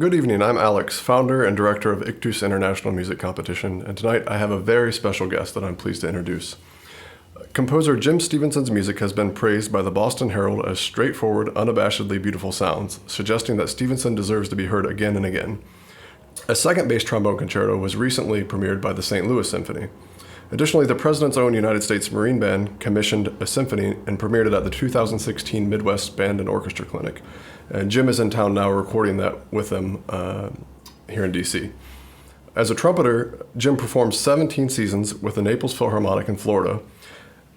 Good evening, I'm Alex, founder and director of Ictus International Music Competition, and tonight I have a very special guest that I'm pleased to introduce. Composer Jim Stevenson's music has been praised by the Boston Herald as straightforward, unabashedly beautiful sounds, suggesting that Stevenson deserves to be heard again and again. A second bass trombone concerto was recently premiered by the St. Louis Symphony. Additionally, the President's own United States Marine Band commissioned a symphony and premiered it at the 2016 Midwest Band and Orchestra Clinic. And Jim is in town now recording that with them here in D.C. As a trumpeter, Jim performed 17 seasons with the Naples Philharmonic in Florida.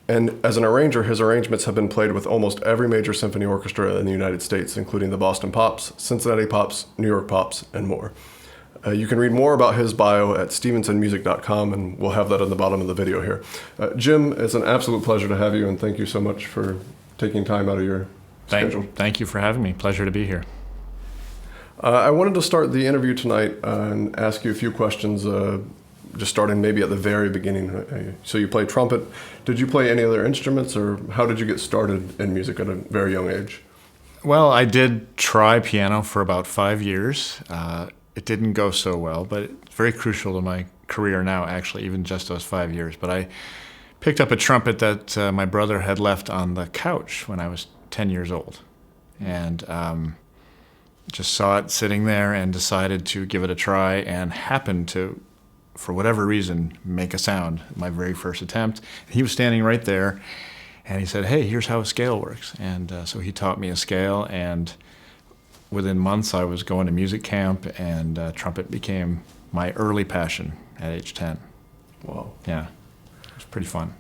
And as an arranger, his arrangements have been played with almost every major symphony orchestra in the United States, including the Boston Pops, Cincinnati Pops, New York Pops, and more. You can read more about his bio at stevensonmusic.com, and we'll have that at the bottom of the video here. Jim, it's an absolute pleasure to have you, and thank you so much for taking time out of your schedule. Thank you for having me. Pleasure to be here. I wanted to start the interview tonight and ask you a few questions, just starting maybe at the very beginning. So you play trumpet. Did you play any other instruments, or how did you get started in music at a very young age? Well, I did try piano for about 5 years. It didn't go so well, but it's very crucial to my career now, actually, even just those 5 years. But I picked up a trumpet that my brother had left on the couch when I was 10 years old. And just saw it sitting there and decided to give it a try, and happened to, for whatever reason, make a sound my very first attempt. He was standing right there, and he said, "Hey, here's how a scale works." And so he taught me a scale, and within months I was going to music camp, and trumpet became my early passion at age 10. Wow. Yeah, it was pretty fun.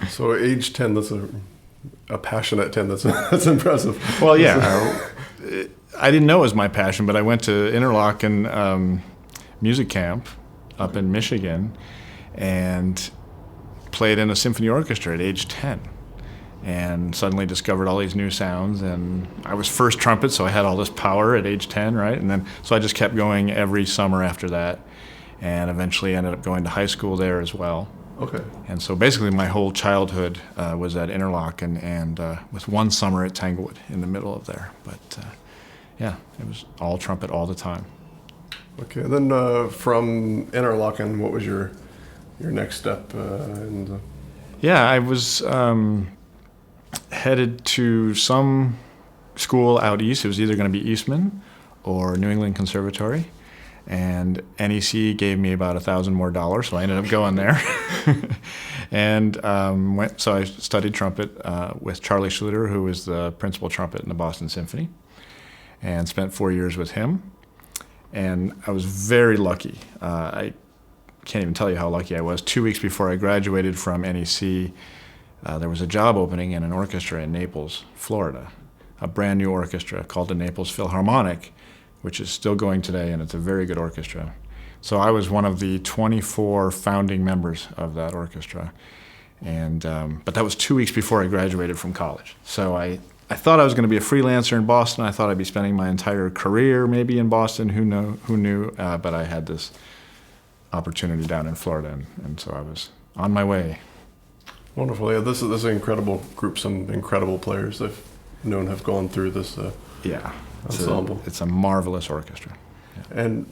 So age 10, that's a passion at 10, that's impressive. Well, yeah, I didn't know it was my passion, but I went to Interlochen music camp up in Michigan and played in a symphony orchestra at age 10. And suddenly discovered all these new sounds, and I was first trumpet, so I had all this power at age 10, right? And then, so I just kept going every summer after that, and eventually ended up going to high school there as well. Okay. And so basically my whole childhood was at Interlochen, and with one summer at Tanglewood in the middle of there. But yeah, it was all trumpet all the time. Okay, then from Interlochen, what was your next step? Yeah, I was headed to some school out east. It was either going to be Eastman or New England Conservatory, and NEC gave me about $1,000 more, so I ended up going there. And so I studied trumpet with Charlie Schluter, who was the principal trumpet in the Boston Symphony, and spent 4 years with him. And I was very lucky. I can't even tell you how lucky I was. 2 weeks before I graduated from NEC, there was a job opening in an orchestra in Naples, Florida, a brand new orchestra called the Naples Philharmonic, which is still going today, and it's a very good orchestra. So I was one of the 24 founding members of that orchestra, and but that was 2 weeks before I graduated from college. So I thought I was going to be a freelancer in Boston. I thought I'd be spending my entire career maybe in Boston. Who knew? But I had this opportunity down in Florida, and so I was on my way. Wonderful. Yeah, this is an incredible group. Some incredible players I've known have gone through this ensemble. It's a marvelous orchestra. Yeah. And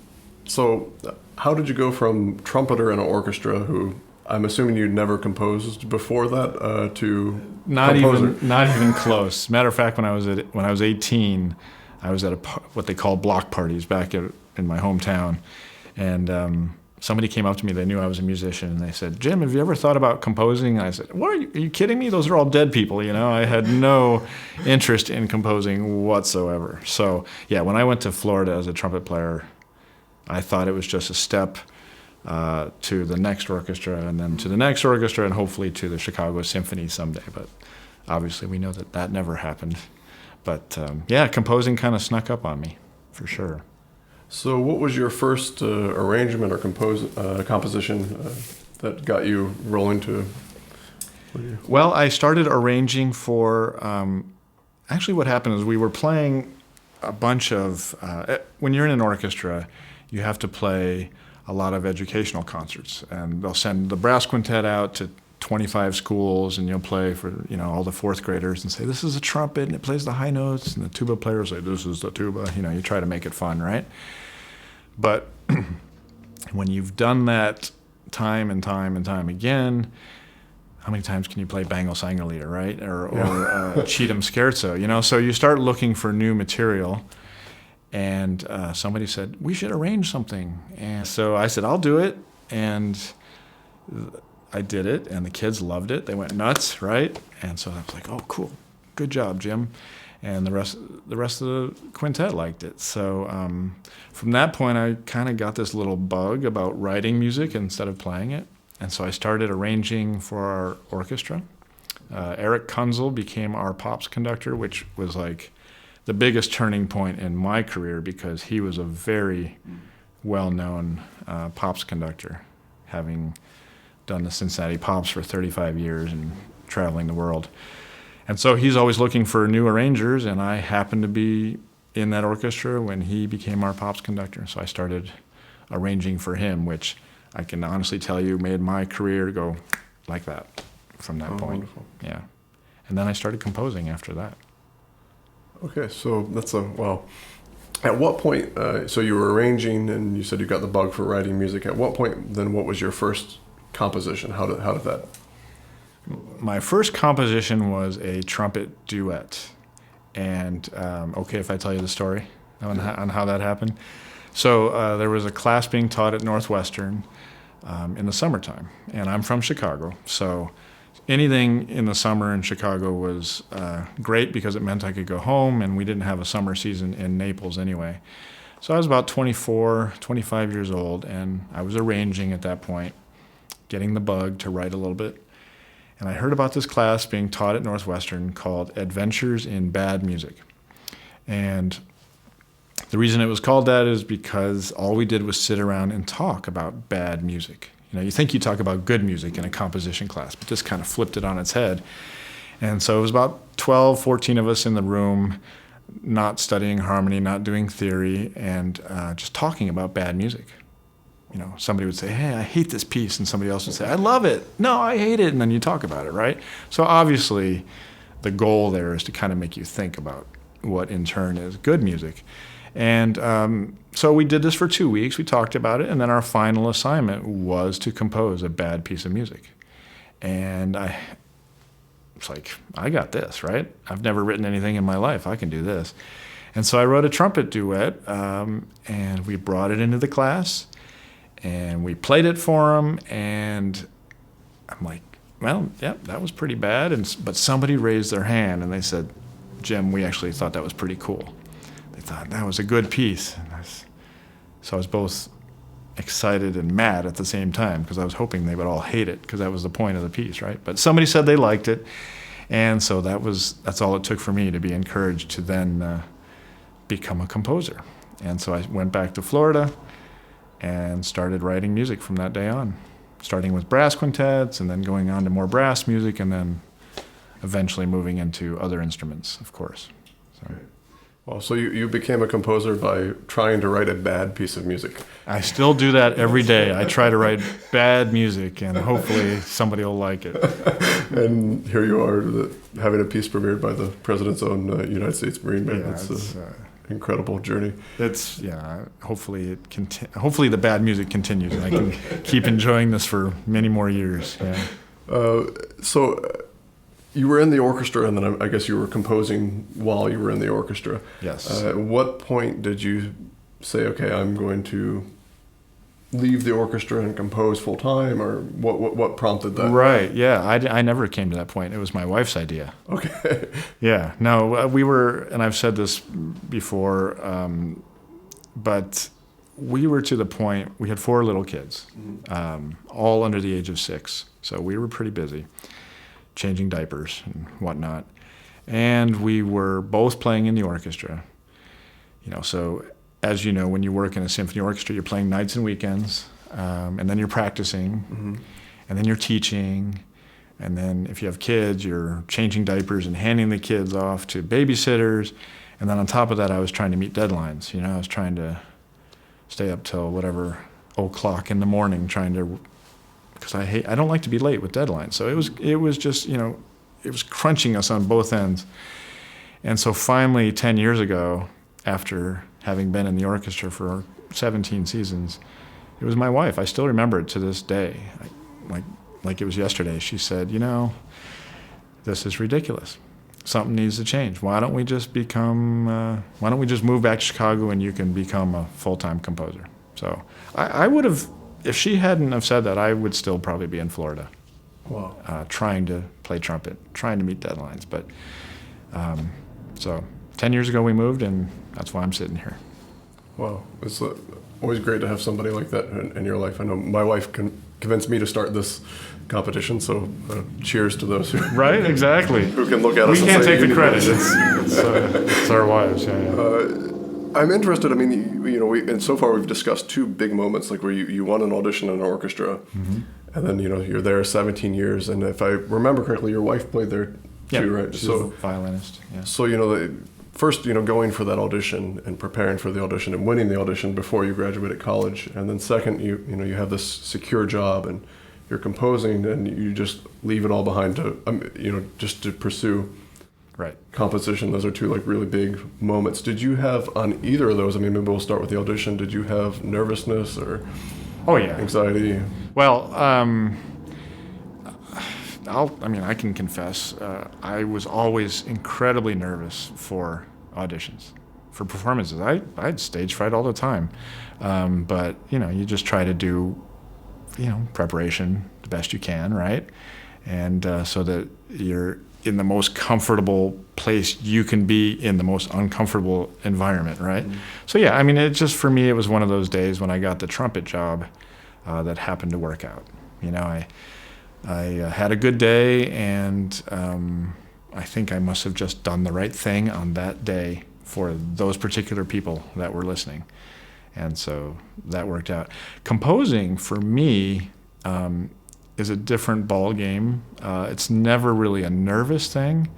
so how did you go from trumpeter in an orchestra, who I'm assuming you'd never composed before that, to composer? Not even close. Matter of fact, when I was 18, I was at what they call block parties back in my hometown, and somebody came up to me. They knew I was a musician, and they said, "Jim, have you ever thought about composing?" And I said, "What, are you kidding me? Those are all dead people, you know." I had no interest in composing whatsoever. So yeah, when I went to Florida as a trumpet player, I thought it was just a step to the next orchestra, and then to the next orchestra, and hopefully to the Chicago Symphony someday. But obviously we know that never happened. But yeah, composing kind of snuck up on me, for sure. So what was your first arrangement or composition that got you rolling to? Well, I started arranging for, actually what happened is we were playing a bunch of, when you're in an orchestra, you have to play a lot of educational concerts, and they'll send the brass quintet out to 25 schools, and you'll play for, all the fourth graders and say, this is a trumpet, and it plays the high notes, and the tuba player will say, this is the tuba. You try to make it fun, right? But when you've done that time and time and time again, how many times can you play Bangle Sangerlieder, right? Or Cheatham Scherzo, So you start looking for new material. And somebody said, we should arrange something. And so I said, I'll do it. And I did it, and the kids loved it. They went nuts, right? And so I was like, oh, cool. Good job, Jim. And the rest of the quintet liked it. So from that point, I kind of got this little bug about writing music instead of playing it. And so I started arranging for our orchestra. Eric Kunzel became our pops conductor, which was like the biggest turning point in my career because he was a very well-known pops conductor, having done the Cincinnati Pops for 35 years and traveling the world. And so he's always looking for new arrangers, and I happened to be in that orchestra when he became our pops conductor. So I started arranging for him, which I can honestly tell you made my career go like that from that point. Wonderful. Yeah. And then I started composing after that. Okay, so that's well, at what point, so you were arranging and you said you got the bug for writing music. At what point, then, what was your first composition? How did that? My first composition was a trumpet duet. And okay if I tell you the story on how that happened? So there was a class being taught at Northwestern in the summertime. And I'm from Chicago, so anything in the summer in Chicago was great because it meant I could go home, and we didn't have a summer season in Naples anyway. So I was about 24, 25 years old, and I was arranging at that point, getting the bug to write a little bit. And I heard about this class being taught at Northwestern called Adventures in Bad Music. And the reason it was called that is because all we did was sit around and talk about bad music. You think you talk about good music in a composition class, but this kind of flipped it on its head. And so it was about 12, 14 of us in the room, not studying harmony, not doing theory, and just talking about bad music. Somebody would say, hey, I hate this piece, and somebody else would say, I love it. No, I hate it, and then you talk about it, right? So obviously the goal there is to kind of make you think about what in turn is good music. And so we did this for 2 weeks. We talked about it, and then our final assignment was to compose a bad piece of music. And it's like, I got this, right? I've never written anything in my life. I can do this. And so I wrote a trumpet duet, and we brought it into the class, and we played it for them, and I'm like, well, yeah, that was pretty bad. But somebody raised their hand, and they said, Jim, we actually thought that was pretty cool. They thought that was a good piece. So I was both excited and mad at the same time because I was hoping they would all hate it because that was the point of the piece, right? But somebody said they liked it, and so that's all it took for me to be encouraged to then become a composer. And so I went back to Florida and started writing music from that day on, starting with brass quintets and then going on to more brass music and then eventually moving into other instruments, of course. So. Well, so you became a composer by trying to write a bad piece of music. I still do that every day. I try to write bad music, and hopefully somebody will like it. And here you are, having a piece premiered by the President's own United States Marine Band. Yeah, it's an incredible journe. Hopefully hopefully the bad music continues, and I can keep enjoying this for many more years. Yeah. You were in the orchestra, and then I guess you were composing while you were in the orchestra. Yes. At what point did you say, okay, I'm going to leave the orchestra and compose full time, or what prompted that? Right, yeah. I never came to that point. It was my wife's idea. Okay. Yeah, no, we were, and I've said this before, but we were to the point, we had 4 little kids, all under the age of 6. So we were pretty busy, changing diapers and whatnot. And we were both playing in the orchestra. So as you know, when you work in a symphony orchestra, you're playing nights and weekends, and then you're practicing, and then you're teaching, and then if you have kids, you're changing diapers and handing the kids off to babysitters. And then on top of that, I was trying to meet deadlines. I was trying to stay up till whatever o'clock in the morning trying to because I don't like to be late with deadlines. So it was just, it was crunching us on both ends. And so finally, 10 years ago, after having been in the orchestra for 17 seasons, it was my wife. I still remember it to this day, like it was yesterday. She said, this is ridiculous. Something needs to change. Why don't we just move back to Chicago and you can become a full-time composer? So I would have, if she hadn't have said that, I would still probably be in Florida. Wow. Trying to play trumpet, trying to meet deadlines. But so 10 years ago we moved, and that's why I'm sitting here. Wow. It's always great to have somebody like that in your life. I know my wife convinced me to start this competition, so cheers to those who Right, exactly. who can look at us. We and can't say, take the credit. It's our wives. Yeah. I'm interested. I mean, and so far we've discussed two big moments, like where you won an audition in an orchestra, Mm-hmm. and then you're there 17 years, and if I remember correctly, your wife played there too, right? She's a violinist. Yeah. So first, going for that audition and preparing for the audition and winning the audition before you graduated college, and then second, you have this secure job and you're composing, and you just leave it all behind to just to pursue Right. composition. Those are two really big moments. Did you have on either of those? I mean, maybe we'll start with the audition. Did you have nervousness or Oh yeah. anxiety? Well, I can confess, I was always incredibly nervous for auditions, for performances. I had stage fright all the time, but you just try to do, preparation the best you can, right? And so that you're in the most comfortable place you can be in the most uncomfortable environment, right? Mm-hmm. So yeah, for me, it was one of those days when I got the trumpet job that happened to work out. I had a good day, and I think I must have just done the right thing on that day for those particular people that were listening. And so that worked out. Composing, for me, is a different ball game. It's never really a nervous thing.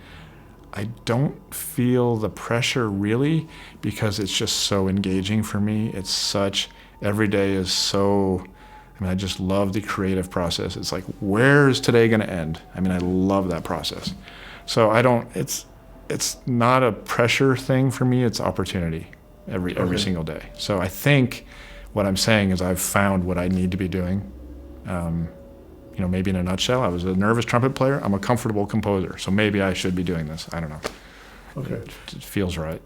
I don't feel the pressure really, because it's just so engaging for me. Every day is so... I just love the creative process. It's like, where is today going to end? I love that process. So it's not a pressure thing for me. It's opportunity every single day. So I think what I'm saying is I've found what I need to be doing. Maybe in a nutshell, I was a nervous trumpet player. I'm a comfortable composer. So maybe I should be doing this. I don't know. Okay. It feels right.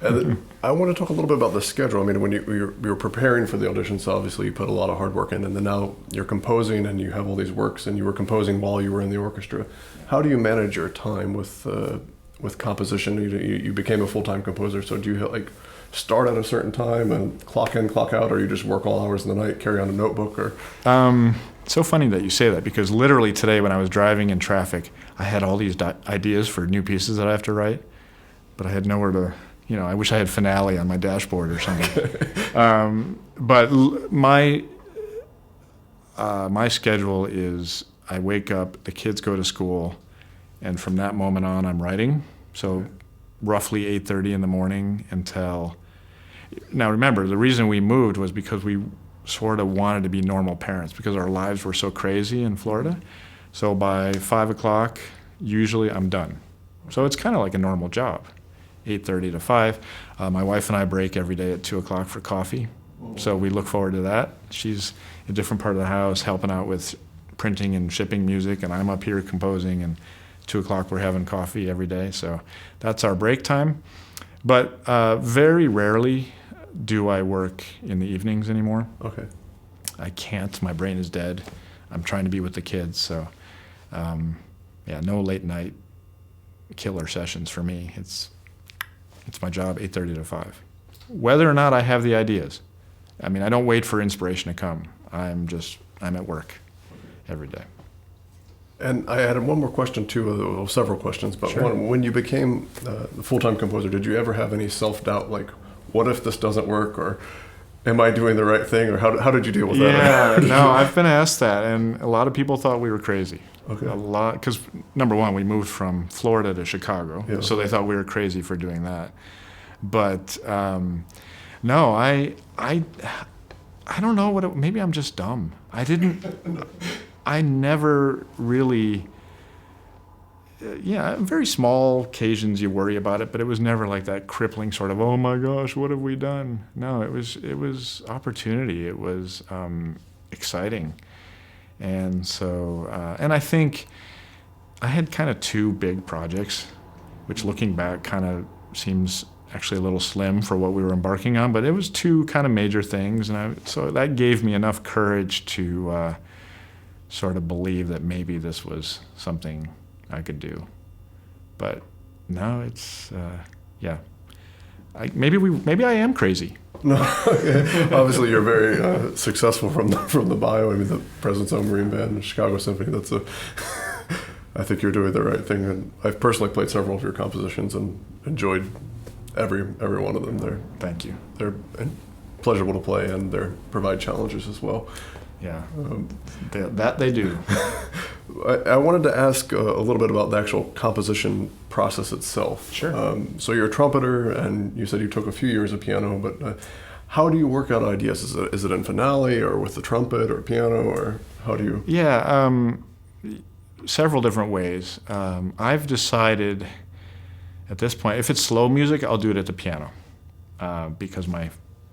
And I want to talk a little bit about the schedule. When you were preparing for the auditions, obviously you put a lot of hard work in, and then now you're composing and you have all these works, and you were composing while you were in the orchestra. How do you manage your time with composition? You became a full-time composer, so do you start at a certain time and clock in, clock out, or you just work all hours in the night, carry on a notebook? Or so funny that you say that, because literally today when I was driving in traffic, I had all these ideas for new pieces that I have to write, but I had nowhere to... I wish I had finale on my dashboard or something. But my schedule is I wake up, the kids go to school, and from that moment on, I'm writing. So roughly 8:30 in the morning until... Now remember, the reason we moved was because we sort of wanted to be normal parents, because our lives were so crazy in Florida. So by 5 o'clock, usually I'm done. So it's kind of like a normal job. 8:30 to 5. My wife and I break every day at 2 o'clock for coffee. So we look forward to that. She's in a different part of the house helping out with printing and shipping music, and I'm up here composing, and 2 o'clock we're having coffee every day. So that's our break time. But very rarely do I work in the evenings anymore. Okay. I can't. My brain is dead. I'm trying to be with the kids. So no late night killer sessions for me. It's my job, 8:30 to 5. Whether or not I have the ideas. I don't wait for inspiration to come. I'm at work every day. And I added one more question too, several questions, but Sure. One, when you became the full-time composer, did you ever have any self-doubt, like, what if this doesn't work, or am I doing the right thing, or how did you deal with that? Yeah, no, I've been asked that, and a lot of people thought we were crazy. Okay. A lot, because number one, we moved from Florida to Chicago, Yeah. so they thought we were crazy for doing that. But no, I don't know maybe I'm just dumb. I didn't. I never really, very small occasions you worry about it, but it was never like that crippling sort of, oh my gosh, what have we done? No, it was opportunity. It was exciting. And so, and I think I had kind of two big projects, which looking back kind of seems actually a little slim for what we were embarking on, but it was two kind of major things. And so that gave me enough courage to sort of believe that maybe this was something I could do. But no, it's, maybe I am crazy. No, okay. Obviously you're very successful from the bio. I mean, the President's Own Marine Band and Chicago Symphony. I think you're doing the right thing. And I've personally played several of your compositions and enjoyed every one of them. Thank you. They're pleasurable to play, and they provide challenges as well. Yeah, that they do. I wanted to ask a little bit about the actual composition process itself. Sure. So you're a trumpeter, and you said you took a few years of piano, but how do you work out ideas? Is it in finale, or with the trumpet, or piano, or how do you? Yeah, several different ways. I've decided at this point, if it's slow music, I'll do it at the piano because my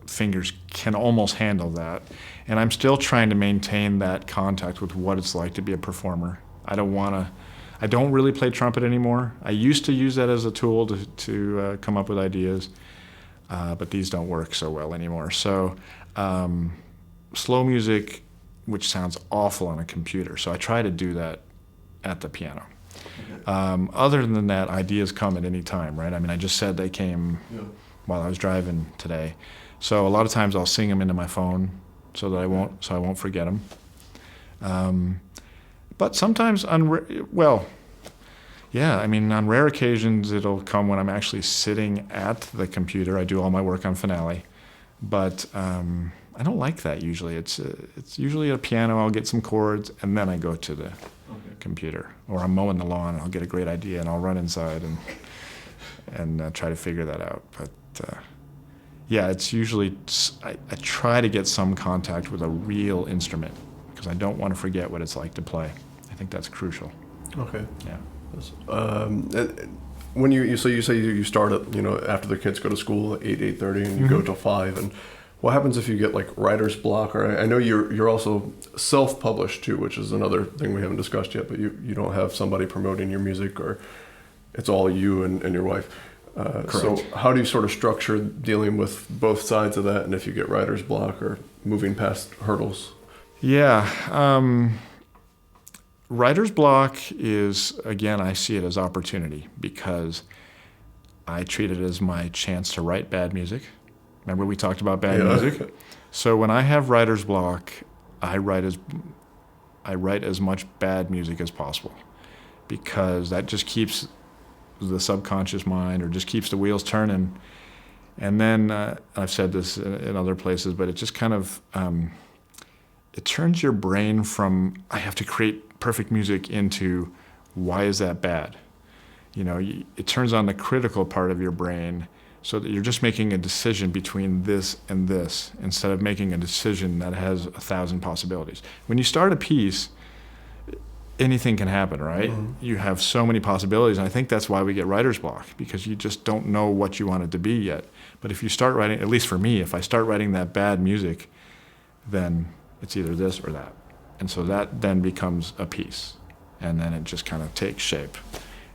fingers can almost handle that. And I'm still trying to maintain that contact with what it's like to be a performer. I don't really play trumpet anymore. I used to use that as a tool to come up with ideas, but these don't work so well anymore. So slow music, which sounds awful on a computer, so I try to do that at the piano. Okay. Other than that, ideas come at any time, right? I mean, I just said they came while I was driving today. So a lot of times I'll sing them into my phone so that I won't forget them. But sometimes on rare occasions it'll come when I'm actually sitting at the computer. I do all my work on finale, but I don't like that usually. It's usually a piano. I'll get some chords and then I go to the computer, or I'm mowing the lawn and I'll get a great idea and I'll run inside and try to figure that out. But it's usually I try to get some contact with a real instrument because I don't want to forget what it's like to play. I think that's crucial. Okay. Yeah. When you say you start at after the kids go to school at 8:30 and you go till 5, and what happens if you get like writer's block? Or I know you're also self-published too, which is another thing we haven't discussed yet. But you don't have somebody promoting your music, or it's all you and your wife. So how do you sort of structure dealing with both sides of that, and if you get writer's block or moving past hurdles? Yeah. Writer's block is, again, I see it as opportunity because I treat it as my chance to write bad music. Remember we talked about bad music? So when I have writer's block, I write as much bad music as possible because that just keeps the subconscious mind, or just keeps the wheels turning. And then I've said this in other places, but it just kind of it turns your brain from I have to create perfect music into why is that bad? It turns on the critical part of your brain so that you're just making a decision between this and this instead of making a decision that has 1,000 possibilities. When you start a piece, anything can happen, right? Mm-hmm. You have so many possibilities, and I think that's why we get writer's block, because you just don't know what you want it to be yet. But if you start writing, at least for me, if I start writing that bad music, then it's either this or that. And so that then becomes a piece, and then it just kind of takes shape,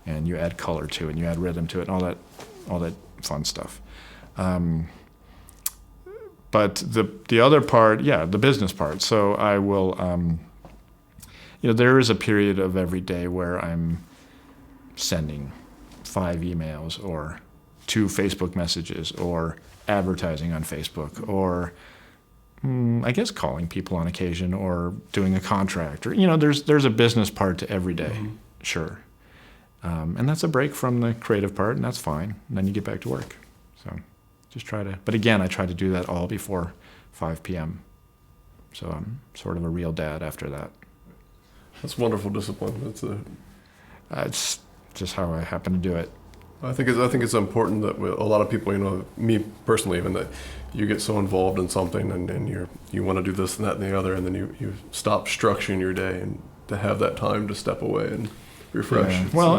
and you add color to it, and you add rhythm to it, and all that fun stuff. But the other part, the business part. So I will, there is a period of every day where I'm sending 5 emails or 2 Facebook messages or advertising on Facebook or I guess calling people on occasion or doing a contract, or there's a business part to every day. Mm-hmm. Sure. And that's a break from the creative part, and that's fine. And then you get back to work. So just but again, I try to do that all before 5 p.m. So I'm sort of a real dad after that. That's wonderful discipline. It's just how I happen to do it. I think it's important that a lot of people, me personally even, that you get so involved in something and you want to do this and that and the other, and then you stop structuring your day and to have that time to step away and refresh. Yeah. Well,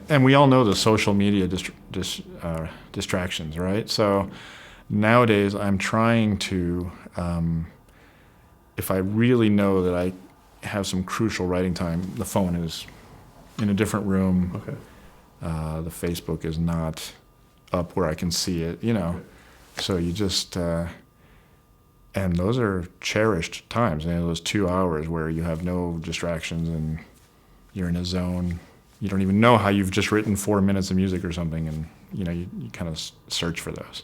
and we all know the social media distractions, right? So nowadays I'm trying to, if I really know that I have some crucial writing time, the phone is in a different room. Okay. The Facebook is not up where I can see it, you know. Okay. So you just, and those are cherished times, you know, those 2 hours where you have no distractions and you're in a zone. You don't even know how you've just written 4 minutes of music or something, and you know, you kind of search for those.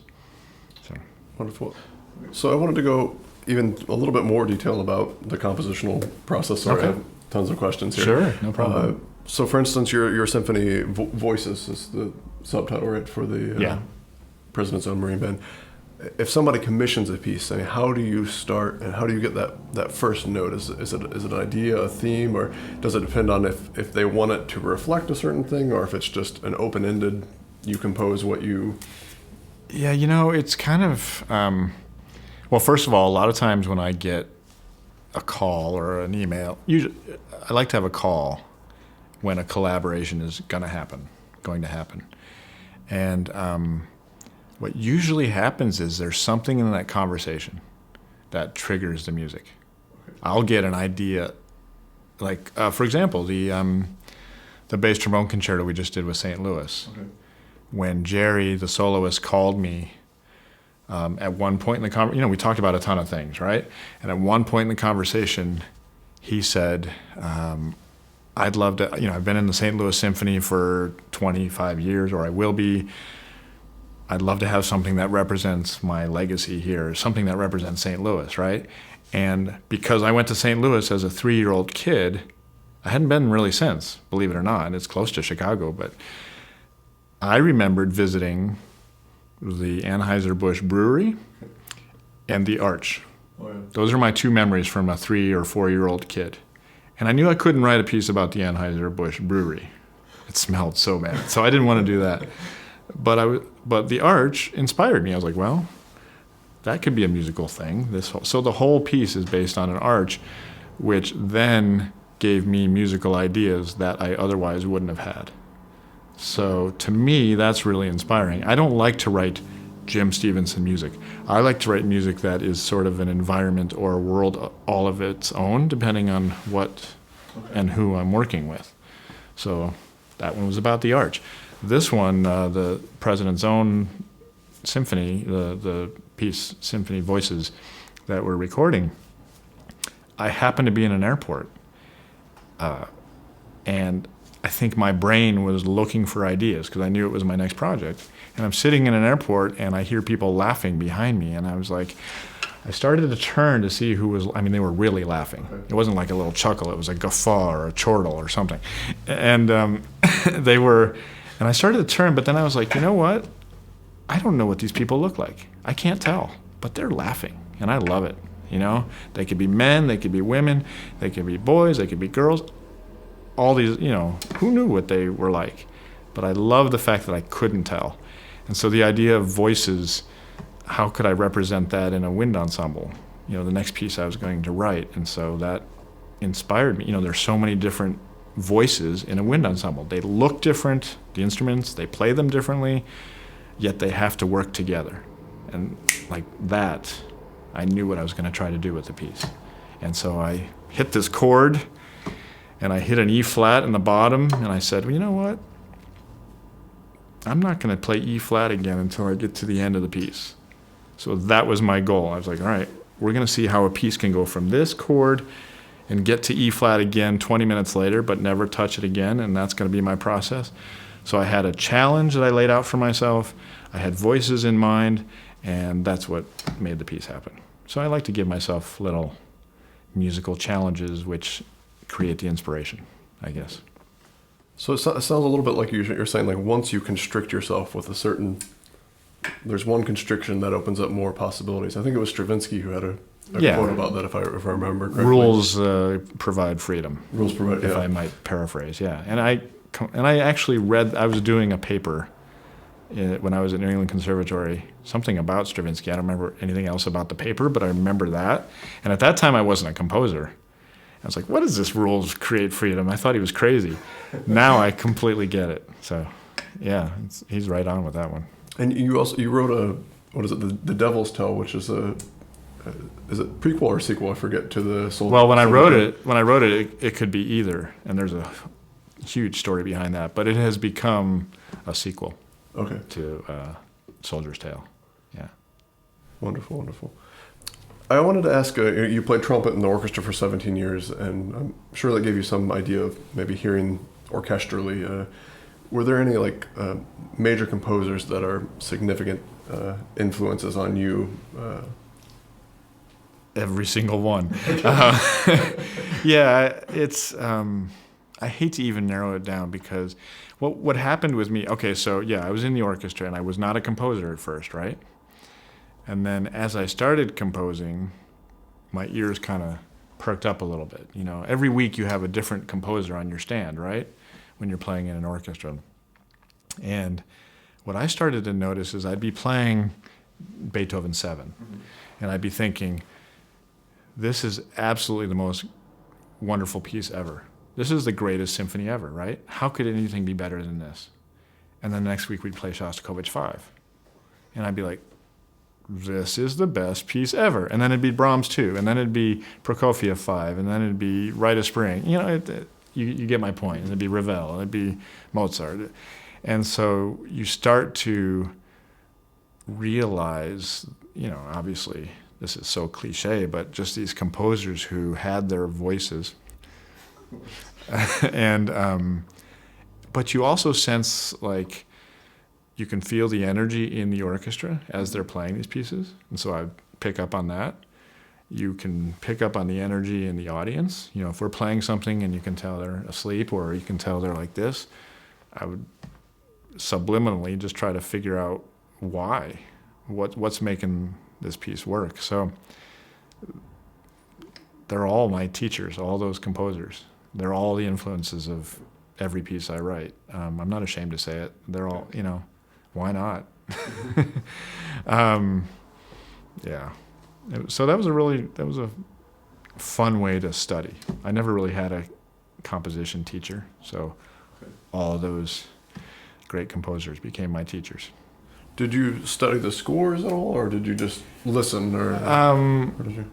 So Wonderful. So I wanted to go even a little bit more detail about the compositional process. Sorry, I have tons of questions here. Sure, no problem. So for instance, your symphony, Voices is the subtitle, right, for the President's Own Marine Band. If somebody commissions a piece, I mean, how do you start and how do you get that first note? Is it an idea, a theme, or does it depend on if they want it to reflect a certain thing, or if it's just an open-ended, you compose what you... Yeah, you know, it's kind of, well, first of all, a lot of times when I get a call or an email, usually I like to have a call when a collaboration is going to happen. And what usually happens is there's something in that conversation that triggers the music. Okay. I'll get an idea, like, for example, the bass trombone concerto we just did with St. Louis. Okay. When Jerry, the soloist, called me at one point in the conversation, you know, we talked about a ton of things, right? And at one point in the conversation, he said, I'd love to, you know, I've been in the St. Louis Symphony for 25 years, or I will be. I'd love to have something that represents my legacy here, something that represents St. Louis, right? And because I went to St. Louis as a 3-year-old kid, I hadn't been really since, believe it or not. It's close to Chicago, but I remembered visiting the Anheuser-Busch Brewery and the Arch. Oh, yeah. Those are my 2 memories from a 3 or 4-year-old kid. And I knew I couldn't write a piece about the Anheuser-Busch Brewery. It smelled so bad, so I didn't want to do that. But the Arch inspired me. I was like, well, that could be a musical thing. So the whole piece is based on an arch, which then gave me musical ideas that I otherwise wouldn't have had. So to me, that's really inspiring. I don't like to write Jim Stevenson music. I like to write music that is sort of an environment or a world all of its own, depending on what and who I'm working with. So that one was about the arch. This one, the President's Own Symphony, the piece Symphony Voices that we're recording, I happened to be in an airport. And I think my brain was looking for ideas because I knew it was my next project. And I'm sitting in an airport and I hear people laughing behind me. And I was like, I started to turn to see who was, I mean, they were really laughing. It wasn't like a little chuckle. It was a guffaw or a chortle or something. And they were, and I started to turn, but then I was like, you know what? I don't know what these people look like. I can't tell, but they're laughing. And I love it. You know, they could be men, they could be women, they could be boys, they could be girls. All these, you know, who knew what they were like? But I love the fact that I couldn't tell. And so the idea of voices, how could I represent that in a wind ensemble? You know, the next piece I was going to write. And so that inspired me. You know, there's so many different voices in a wind ensemble. They look different, the instruments, they play them differently, yet they have to work together. And like that, I knew what I was going to try to do with the piece. And so I hit this chord, and I hit an E flat in the bottom, and I said, well, you know what? I'm not going to play E flat again until I get to the end of the piece. So that was my goal. I was like, all right, we're going to see how a piece can go from this chord and get to E flat again 20 minutes later, but never touch it again, and that's going to be my process. So I had a challenge that I laid out for myself. I had voices in mind, and that's what made the piece happen. So I like to give myself little musical challenges which create the inspiration, I guess. So it sounds a little bit like you're saying, like, once you constrict yourself with a certain, there's one constriction that opens up more possibilities. I think it was Stravinsky who had a quote about that, if I remember correctly. Rules provide freedom. Rules provide, if I might paraphrase, yeah. And I actually read, I was doing a paper when I was at New England Conservatory, something about Stravinsky. I don't remember anything else about the paper, but I remember that. And at that time, I wasn't a composer. I was like, what is this rules create freedom? I thought he was crazy. Now I completely get it. So, yeah, he's right on with that one. And you wrote what is it, the Devil's Tale, which is is it prequel or sequel? I forget, to the Soul. Well, when I wrote it, it could be either, and there's a huge story behind that. But it has become a sequel. Okay. To Soldier's Tale. Yeah. Wonderful, wonderful. I wanted to ask, you played trumpet in the orchestra for 17 years, and I'm sure that gave you some idea of maybe hearing orchestrally. Were there any major composers that are significant influences on you? Every single one. Yeah, it's. I hate to even narrow it down because what happened with me. Okay, so yeah, I was in the orchestra and I was not a composer at first, right? And then as I started composing, my ears kind of perked up a little bit. You know, every week you have a different composer on your stand, right? When you're playing in an orchestra. And what I started to notice is I'd be playing Beethoven 7, and I'd be thinking, this is absolutely the most wonderful piece ever. This is the greatest symphony ever, right? How could anything be better than this? And then next week we'd play Shostakovich 5. And I'd be like, this is the best piece ever. And then it'd be Brahms 2, and then it'd be Prokofiev 5, and then it'd be Rite of Spring. You know, you get my point. And it'd be Ravel, and it'd be Mozart. And so you start to realize, you know, obviously this is so cliche, but just these composers who had their voices. And but you also sense like you can feel the energy in the orchestra as they're playing these pieces, and so I pick up on that. You can pick up on the energy in the audience. You know, if we're playing something and you can tell they're asleep or you can tell they're like this, I would subliminally just try to figure out why, what's making this piece work. So they're all my teachers, all those composers. They're all the influences of every piece I write. I'm not ashamed to say it. They're all, you know, why not? Yeah. So that was a fun way to study. I never really had a composition teacher, so all of those great composers became my teachers. Did you study the scores at all, or did you just listen, or did you?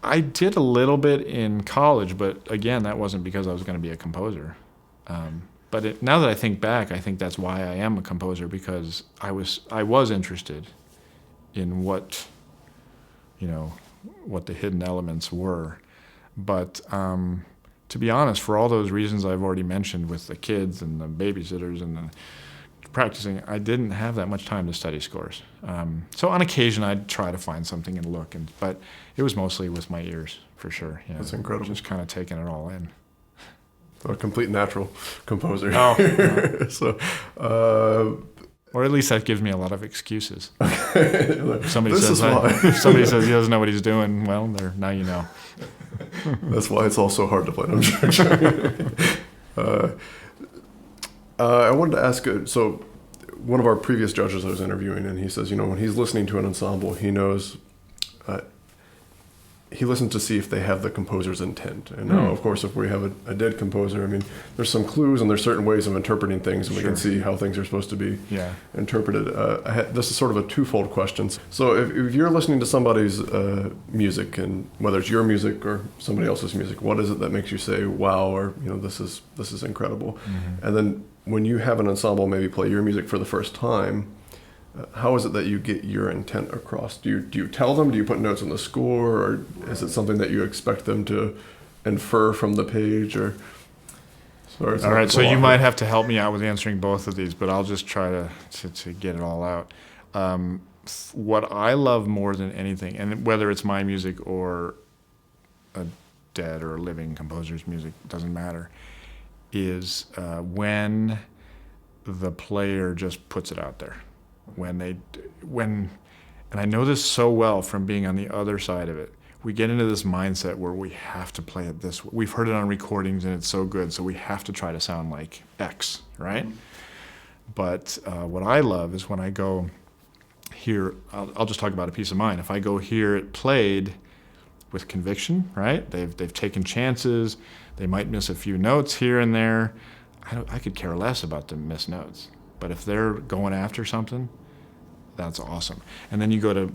I did a little bit in college, but again, that wasn't because I was going to be a composer. But now that I think back, I think that's why I am a composer, because I was interested in what the hidden elements were. But to be honest, for all those reasons I've already mentioned with the kids and the babysitters and the practicing, I didn't have that much time to study scores. So on occasion, I'd try to find something and look, but it was mostly with my ears, for sure. You know, that's incredible. Just kind of taking it all in. A complete natural composer. Oh, no. So, or at least that gives me a lot of excuses. If somebody says he doesn't know what he's doing, well, now you know. That's why it's all so hard to play. I'm sure. I wanted to ask, so one of our previous judges I was interviewing, and he says, when he's listening to an ensemble, he knows, he listens to see if they have the composer's intent. And now, of course, if we have a dead composer, I mean, there's some clues and there's certain ways of interpreting things, and we can see how things are supposed to be interpreted. This is sort of a twofold question. So if you're listening to somebody's music, and whether it's your music or somebody else's music, what is it that makes you say, wow, or, this is incredible? Mm-hmm. And then when you have an ensemble maybe play your music for the first time, how is it that you get your intent across? Do you tell them? Do you put notes on the score, or is it something that you expect them to infer from the page? Or sorry, all right, so you might have to help me out with answering both of these, but I'll just try to get it all out. What I love more than anything, and whether it's my music or a dead or a living composer's music, doesn't matter, is when the player just puts it out there. And I know this so well from being on the other side of it, we get into this mindset where we have to play it this way. We've heard it on recordings and it's so good, so we have to try to sound like X, right? Mm-hmm. But what I love is when I go hear, I'll just talk about a piece of mine. If I go hear it played with conviction, right? They've taken chances. They might miss a few notes here and there. I could care less about the missed notes. But if they're going after something, that's awesome. And then you go to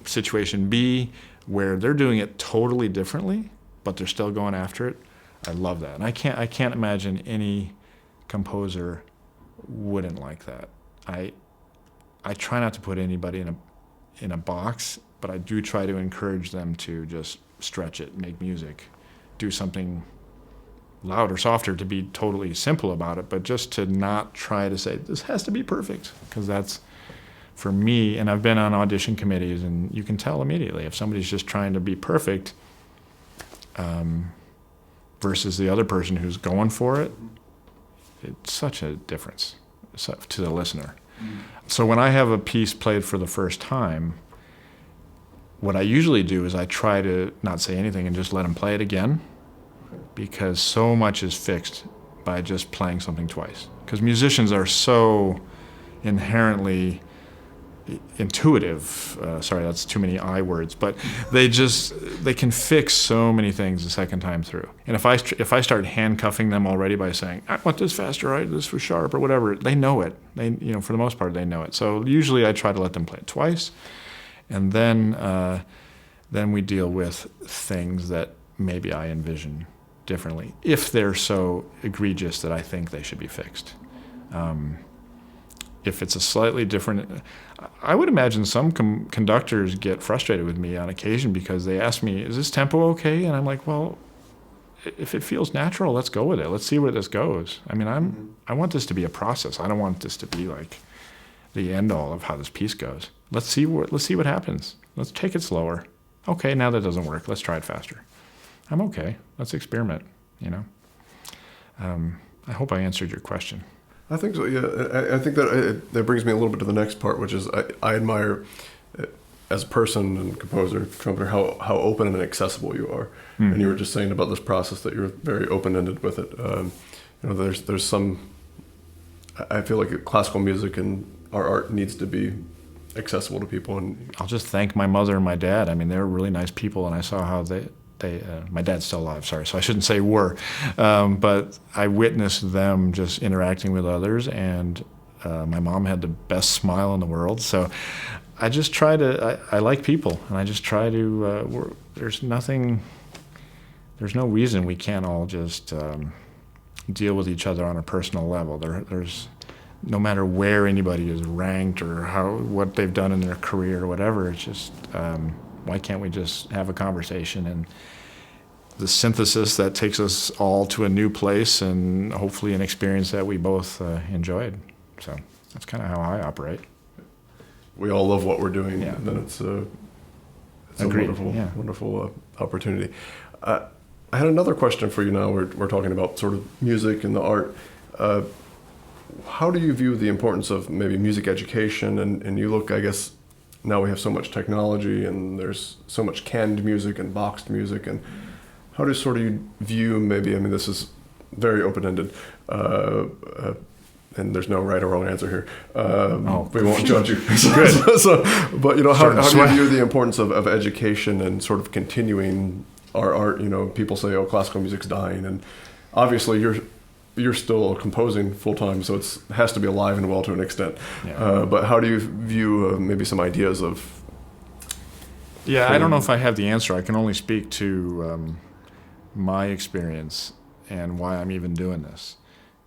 situation B, where they're doing it totally differently, but they're still going after it. I love that. And I can't imagine any composer wouldn't like that. I try not to put anybody in a box, but I do try to encourage them to just stretch it, make music, do something louder, softer, to be totally simple about it, but just to not try to say, this has to be perfect, because that's, for me, and I've been on audition committees, and you can tell immediately if somebody's just trying to be perfect versus the other person who's going for it. It's such a difference to the listener. So when I have a piece played for the first time, what I usually do is I try to not say anything and just let them play it again, because so much is fixed by just playing something twice. Because musicians are so inherently intuitive. Sorry, that's too many I words, but they can fix so many things the second time through. And if I start handcuffing them already by saying, I want this faster, right, this was sharp, or whatever, they know it. They, for the most part, they know it. So usually I try to let them play it twice, and then we deal with things that maybe I envision differently, if they're so egregious that I think they should be fixed. If it's a slightly different, I would imagine some conductors get frustrated with me on occasion because they ask me, is this tempo okay? And I'm like, well, if it feels natural, let's go with it. Let's see where this goes. I mean, I want this to be a process. I don't want this to be like the end all of how this piece goes. Let's see what happens. Let's take it slower. Okay, now that doesn't work. Let's try it faster. I'm okay. Let's experiment, I hope I answered your question. I think so, yeah. I think that brings me a little bit to the next part, which is I admire, as a person and composer, trumpeter, how open and accessible you are. Mm. And you were just saying about this process that you're very open-ended with it. There's some, I feel like classical music and our art needs to be accessible to people. And I'll just thank my mother and my dad. I mean, they're really nice people, and I saw how they my dad's still alive, sorry, so I shouldn't say were, but I witnessed them just interacting with others, and my mom had the best smile in the world. So I just try to, I like people, and I just try to, there's no reason we can't all just deal with each other on a personal level. There's no matter where anybody is ranked or what they've done in their career or whatever, it's just, why can't we just have a conversation and the synthesis that takes us all to a new place and hopefully an experience that we both enjoyed. So that's kind of how I operate. We all love what we're doing, yeah. And then it's a wonderful opportunity. I had another question for you now. We're talking about sort of music and the art. How do you view the importance of maybe music education? And you look, I guess, now we have so much technology and there's so much canned music and boxed music. And how do you view maybe, I mean, this is very open-ended, and there's no right or wrong answer here. We won't judge you. Good. But, how do you view the importance of education and sort of continuing our art? People say, oh, classical music's dying. And obviously you're still composing full-time, so it has to be alive and well to an extent. Yeah. But how do you view maybe some ideas of... Yeah, I don't know if I have the answer. I can only speak to my experience and why I'm even doing this.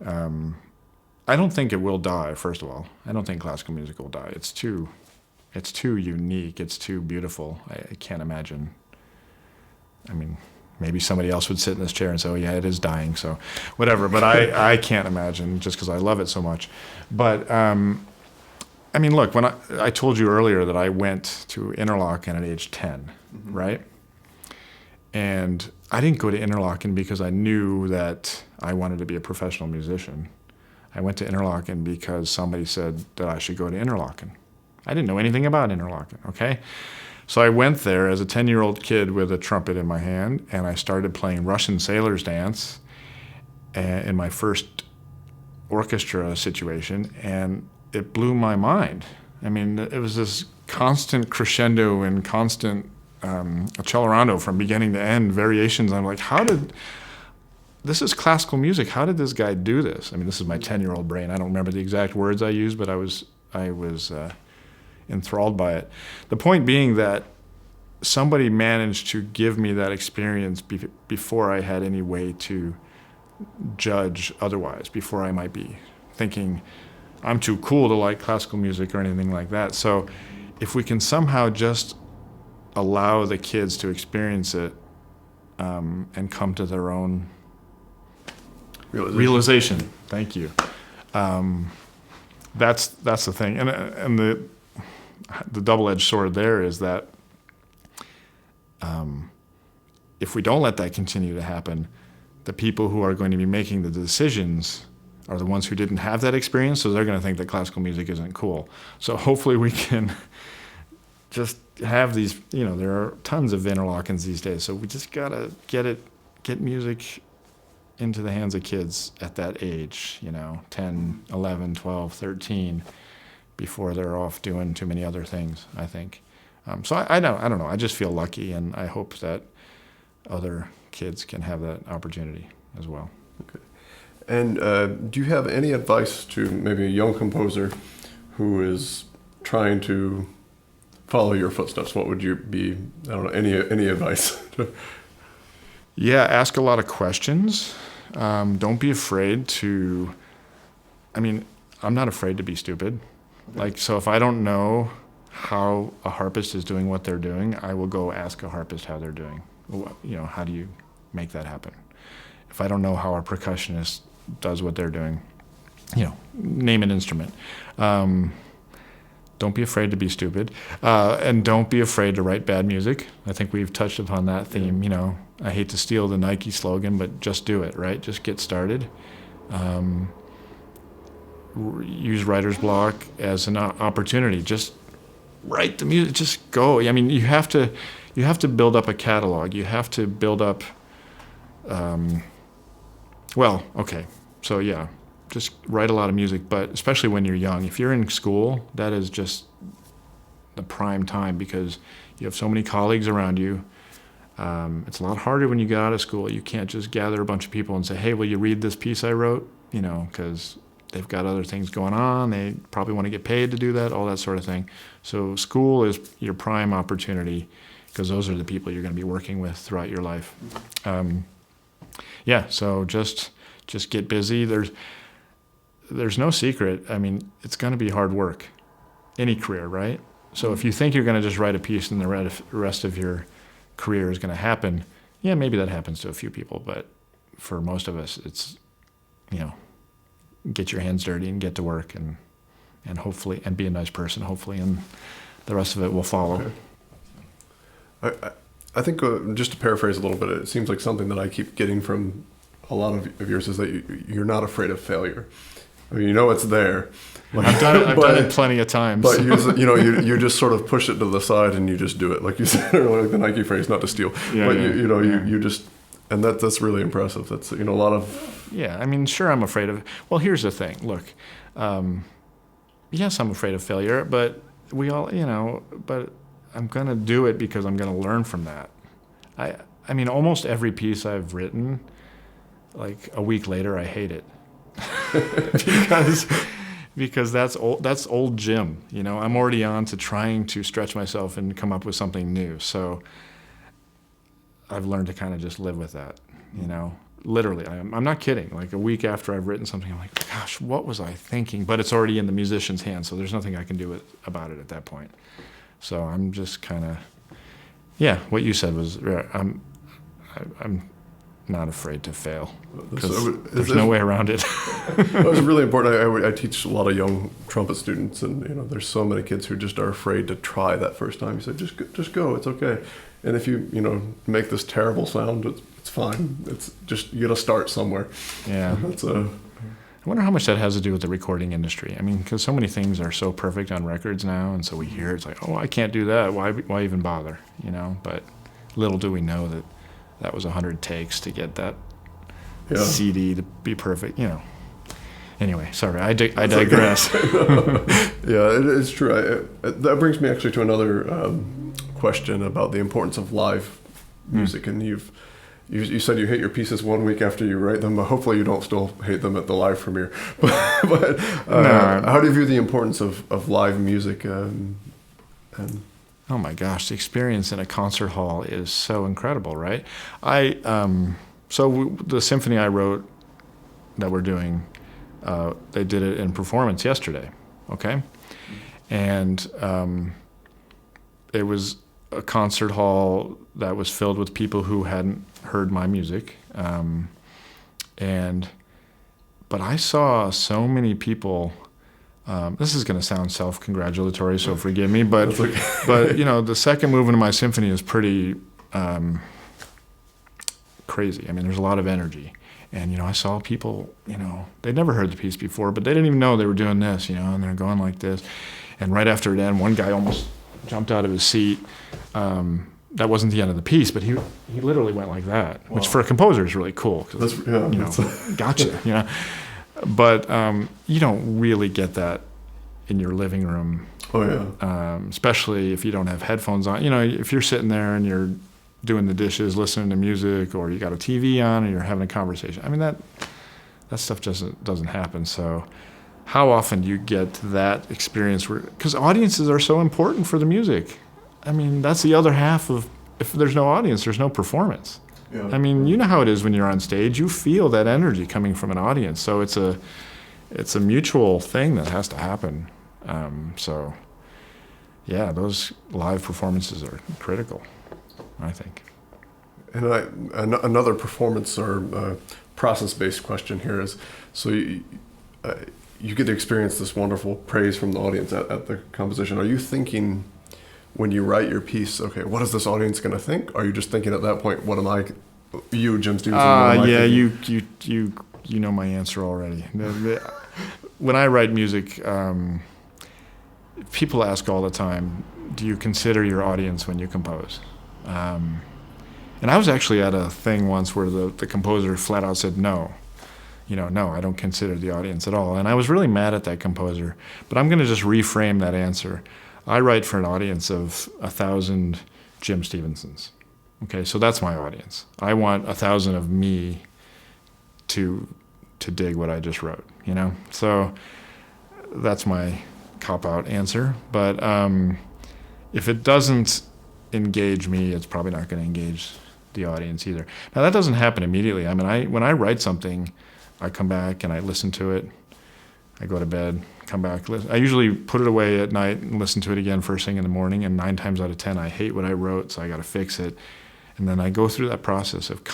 I don't think it will die, first of all. I don't think classical music will die. It's too unique. It's too beautiful. I can't imagine. I mean... Maybe somebody else would sit in this chair and say, oh, yeah, it is dying, so whatever. But I can't imagine just because I love it so much. But, I mean, look, when I told you earlier that I went to Interlochen at age 10, mm-hmm. right? And I didn't go to Interlochen because I knew that I wanted to be a professional musician. I went to Interlochen because somebody said that I should go to Interlochen. I didn't know anything about Interlochen, okay? So I went there as a 10-year-old kid with a trumpet in my hand, and I started playing Russian Sailor's Dance in my first orchestra situation, and it blew my mind. I mean, it was this constant crescendo and constant a cello rondo from beginning to end, variations. I'm like, this is classical music. How did this guy do this? I mean, this is my 10-year-old brain. I don't remember the exact words I used, but I was enthralled by it. The point being that somebody managed to give me that experience before I had any way to judge otherwise, before I might be thinking I'm too cool to like classical music or anything like that. So if we can somehow just allow the kids to experience it and come to their own realization. Thank you. That's the thing, and the double-edged sword there is that if we don't let that continue to happen, the people who are going to be making the decisions are the ones who didn't have that experience, so they're going to think that classical music isn't cool. So hopefully we can just have these, there are tons of interlockings these days, so we just got to get music into the hands of kids at that age, 10, 11, 12, 13, before they're off doing too many other things, I think. So I don't know. I just feel lucky, and I hope that other kids can have that opportunity as well. Okay. And do you have any advice to maybe a young composer who is trying to follow your footsteps? What would you be? I don't know. Any advice? Yeah, ask a lot of questions. Don't be afraid to. I mean, I'm not afraid to be stupid. So if I don't know how a harpist is doing what they're doing, I will go ask a harpist how they're doing. How do you make that happen? If I don't know how a percussionist does what they're doing, name an instrument. Don't be afraid to be stupid, and don't be afraid to write bad music. I think we've touched upon that theme. I hate to steal the Nike slogan, but just do it, right? Just get started. Use writer's block as an opportunity. Just write the music. Just go. I mean, you have to build up a catalog. You have to build up. So yeah, just write a lot of music, but especially when you're young. If you're in school, that is just the prime time because you have so many colleagues around you. It's a lot harder when you get out of school. You can't just gather a bunch of people and say, hey, will you read this piece I wrote? Because they've got other things going on. They probably want to get paid to do that, all that sort of thing. So school is your prime opportunity because those are the people you're going to be working with throughout your life. So just get busy. There's no secret. I mean, it's going to be hard work, any career, right? So if you think you're going to just write a piece and the rest of your career is going to happen, yeah, maybe that happens to a few people, but for most of us, it's, get your hands dirty and get to work and hopefully, and be a nice person, hopefully, and the rest of it will follow. Okay. I think, just to paraphrase a little bit, it seems like something that I keep getting from a lot of yours is that you're not afraid of failure. I mean, it's there. I've done it plenty of times. But you just sort of push it to the side and you just do it, like you said earlier, like the Nike phrase, not to steal. You just, and that's really impressive. That's a lot of. Yeah, I mean, sure, I'm afraid of. Well, here's the thing. Look, yes, I'm afraid of failure, but we all, but I'm gonna do it because I'm gonna learn from that. I mean, almost every piece I've written, like a week later, I hate it. because that's old Jim. I'm already on to trying to stretch myself and come up with something new. So I've learned to kind of just live with that. Literally, I'm not kidding. Like a week after I've written something, I'm like, gosh, what was I thinking? But it's already in the musician's hands, so there's nothing I can do about it at that point. So I'm just kind of, what you said was, I'm not afraid to fail because there's no way around it. It was really important. I teach a lot of young trumpet students, and there's so many kids who just are afraid to try that first time. You say, just go, it's okay. And if you make this terrible sound, it's fine. It's just you got to start somewhere. Yeah. I wonder how much that has to do with the recording industry. I mean, because so many things are so perfect on records now, and so we hear it's like, oh, I can't do that. Why even bother? But little do we know that was 100 takes to get that CD to be perfect. Anyway, sorry, I digress. Yeah, it's true. That brings me actually to another question about the importance of live music, and you said you hate your pieces 1 week after you write them, but hopefully you don't still hate them at the live premiere. But No. how do you view the importance of live music? And Oh my gosh, the experience in a concert hall is so incredible, right? The symphony I wrote that we're doing, they did it in performance yesterday, okay? And it was a concert hall that was filled with people who hadn't heard my music. But I saw so many people. This is going to sound self-congratulatory, so forgive me. But the second movement of my symphony is pretty crazy. I mean, there's a lot of energy, and I saw people. They'd never heard the piece before, but they didn't even know they were doing this. And they're going like this, and right after it ended, one guy almost jumped out of his seat. That wasn't the end of the piece, but he literally went like that, which for a composer is really cool. Gotcha. But you don't really get that in your living room. Oh yeah. Especially if you don't have headphones on. If you're sitting there and you're doing the dishes, listening to music, or you got a TV on, and you're having a conversation. I mean that stuff doesn't happen. So how often do you get that experience? Because audiences are so important for the music. I mean, that's the other half of, if there's no audience, there's no performance. Yeah. I mean, you know how it is when you're on stage. You feel that energy coming from an audience. So it's a mutual thing that has to happen. Those live performances are critical, I think. And another performance or process-based question here is, so you get to experience this wonderful praise from the audience at the composition. Are you thinking, when you write your piece, okay, what is this audience going to think? Are you just thinking at that point, what am I, Jim Stevenson? You know my answer already. When I write music, people ask all the time, do you consider your audience when you compose? And I was actually at a thing once where the composer flat out said no. No, I don't consider the audience at all. And I was really mad at that composer. But I'm going to just reframe that answer. I write for an audience of 1,000 Jim Stevensons. Okay, so that's my audience. I want 1,000 of me to dig what I just wrote, So that's my cop-out answer. But if it doesn't engage me, it's probably not going to engage the audience either. Now, that doesn't happen immediately. I mean, when I write something, I come back and I listen to it. I go to bed, come back. I usually put it away at night and listen to it again first thing in the morning, and 9 times out of 10, I hate what I wrote, so I got to fix it. And then I go through that process of,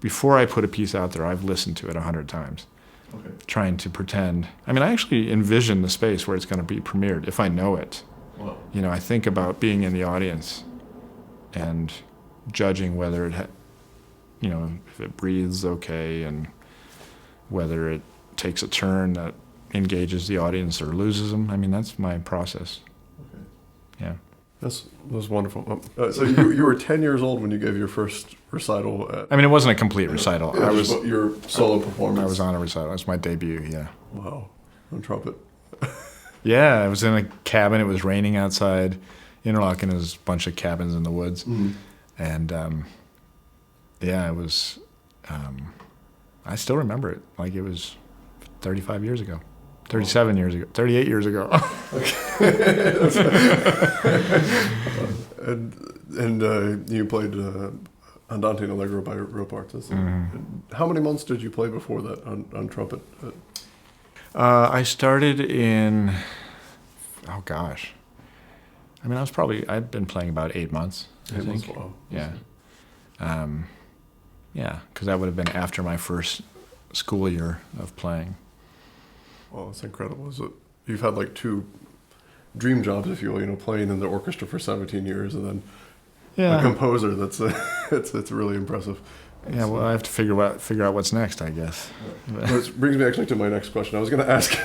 before I put a piece out there, I've listened to it 100 times, trying to pretend. I mean, I actually envision the space where it's going to be premiered, if I know it. Wow. I think about being in the audience and judging whether if it breathes okay, and whether it takes a turn that engages the audience or loses them. I mean, that's my process. Okay. Yeah. That was wonderful. So you were 10 years old when you gave your first recital. I mean, it wasn't a complete recital. I was your solo performance. I was on a recital. It was my debut. Yeah. Wow. On trumpet. Yeah, I was in a cabin. It was raining outside. Interlaken is a bunch of cabins in the woods, and it was. I still remember it like it was 35 years ago. 37 years ago, 38 years ago. and you played Andante and Allegro by Ropartis. How many months did you play before that on trumpet? I started in, oh gosh. I mean, I'd been playing about 8 months, I think. Wow. Yeah. Because that would have been after my first school year of playing. Well, that's incredible. You've had like 2 dream jobs, if you will, playing in the orchestra for 17 years and then a composer. That's it's really impressive. Yeah, well, I have to figure out what's next, I guess. Which brings me actually to my next question. I was going to ask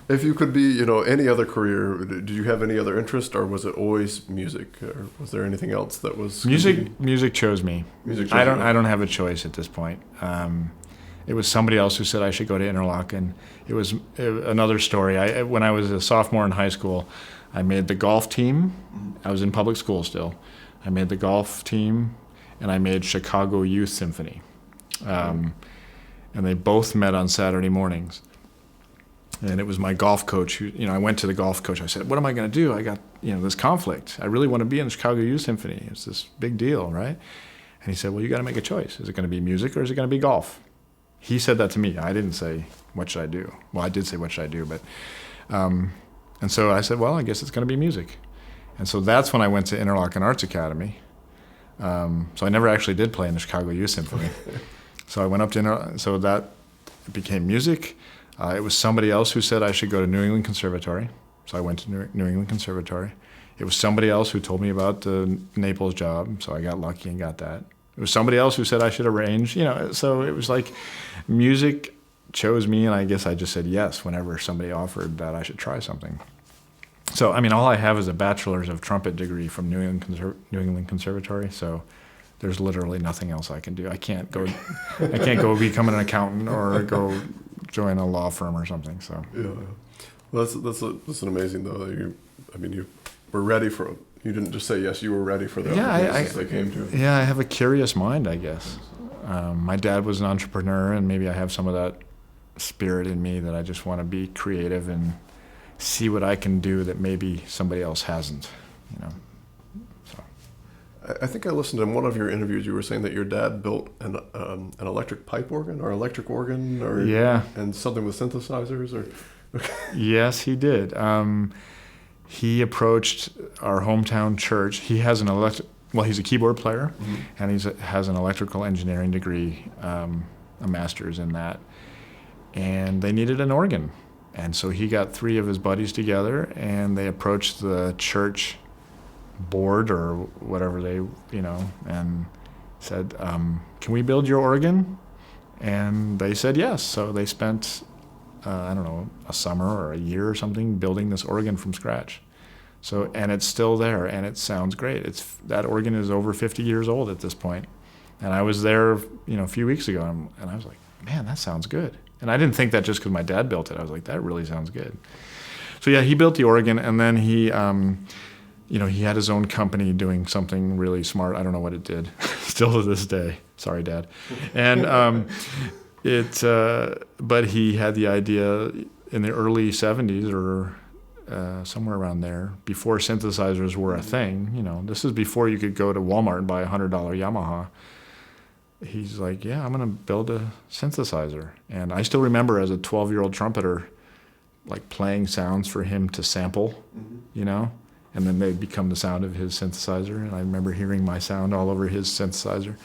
if you could be, any other career. Did you have any other interest, or was it always music, or was there anything else that was music chose me? Music chose I don't have a choice at this point. It was somebody else who said I should go to Interlaken. It was another story. When I was a sophomore in high school, I made the golf team, I was in public school still. I made the golf team, and I made Chicago Youth Symphony. And they both met on Saturday mornings. And it was my golf coach who, I went to the golf coach. I said, what am I going to do? I got, this conflict. I really want to be in the Chicago Youth Symphony. It's this big deal, right? And he said, well, you got to make a choice. Is it going to be music or is it going to be golf? He said that to me. I didn't say, what should I do? Well, I did say, what should I do? But, and so I said, well, I guess it's going to be music. And so that's when I went to Interlochen Arts Academy. So I never actually did play in the Chicago Youth Symphony. So I went up to so that became music. It was somebody else who said I should go to New England Conservatory. So I went to New England Conservatory. It was somebody else who told me about the Naples job, so I got lucky and got that. It was somebody else who said I should arrange, so it was like music chose me, and I guess I just said yes whenever somebody offered that I should try something. So, all I have is a bachelor's of trumpet degree from New England Conservatory, so there's literally nothing else I can do. I can't go become an accountant or go join a law firm or something. So yeah, well, that's an amazing though. That you were ready for. You didn't just say yes. You were ready for the opportunities they came to. Yeah, I have a curious mind, I guess. My dad was an entrepreneur, and maybe I have some of that spirit in me that I just want to be creative and see what I can do that maybe somebody else hasn't. So. I think I listened in one of your interviews. You were saying that your dad built an electric pipe organ or electric organ, or and something with synthesizers, or. Yes, he did. He approached our hometown church. He has he's a keyboard player, and he has an electrical engineering degree, a master's in that. And they needed an organ. And so he got 3 of his buddies together, and they approached the church board or whatever they, and said, can we build your organ? And they said yes. So they spent, a summer or a year or something building this organ from scratch. So, and it's still there, and it sounds great. That organ is over 50 years old at this point. And I was there, a few weeks ago, and I was like, man, that sounds good. And I didn't think that just because my dad built it. I was like, that really sounds good. So yeah, he built the organ, and then he, he had his own company doing something really smart. I don't know what it did, still to this day. Sorry, Dad. And but he had the idea in the early 70s or somewhere around there, before synthesizers were a thing. This is before you could go to Walmart and buy a $100 Yamaha. He's like, yeah, I'm going to build a synthesizer. And I still remember as a 12-year-old trumpeter, like playing sounds for him to sample, and then they'd become the sound of his synthesizer. And I remember hearing my sound all over his synthesizer.